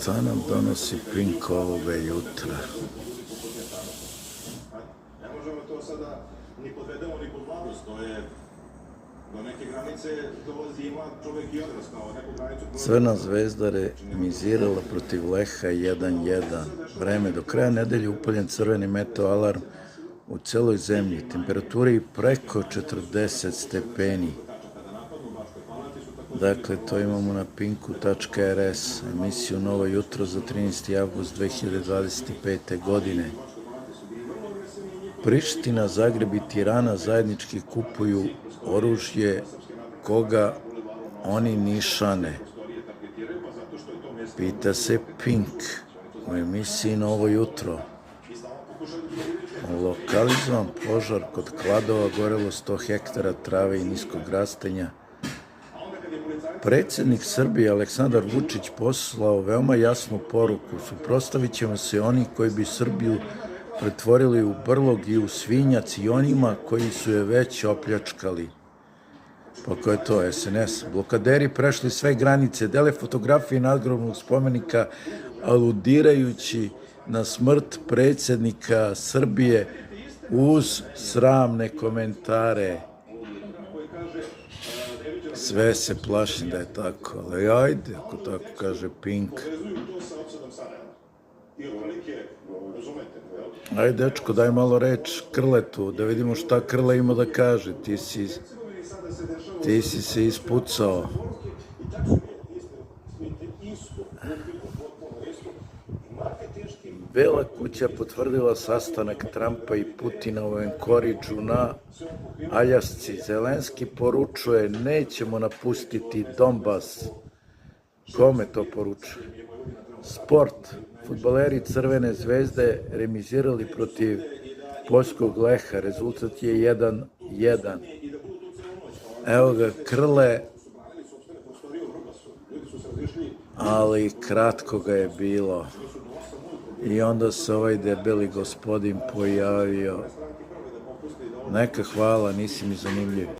Šta nam donosi Pink ovoga jutra? Ne možemo to sada ni podvedemo ni pod mladost, to je do neke granice dolazi i mlad čovek i odrastao, neku granicu... Crvena zvezda remizirala protiv Leha 1:1. Vreme, do kraja nedelje upaljen crveni meteo alarm u celoj zemlji. Temperaturi preko 40 stepeni. Dakle, to imamo na pinku.rs, emisiju Novo jutro za 13. avgust 2025. godine. Priština, Zagreb i Tirana zajednički kupuju oružje koga oni nišane. Pita se Pink u emisiji Novo jutro. Lokalizovan požar kod Kladova, gorelo 100 hektara trave i niskog rastenja. Predsjednik Srbije Aleksandar Vučić poslao veoma jasnu poruku: suprotstavit ćemo se oni koji bi Srbiju pretvorili u brlog i u svinjac i onima koji su je već opljačkali. Pa ko je to? SNS. Blokaderi prešli sve granice, dele fotografije nadgrobnog spomenika aludirajući na smrt predsjednika Srbije uz sramne komentare. Sve se plašim da je tako, ali ajde, ako tako kaže Pink. Ajde, dečko, daj malo reč Krletu, da vidimo šta Krle ima da kaže. Ti si se ispucao. Bela kuća potvrdila sastanak Trumpa i Putina u Enkoridžu na Aljasci. Zelenski poručuje: nećemo napustiti Donbas. Kome to poručuje? Sport. Fudbaleri Crvene zvezde remizirali protiv poljskog Leha. Rezultat je 1:1. Evo ga Krle, ali kratko ga je bilo. I onda se ovaj debeli gospodin pojavio. Neka hvala, nisi mi zanimljiv.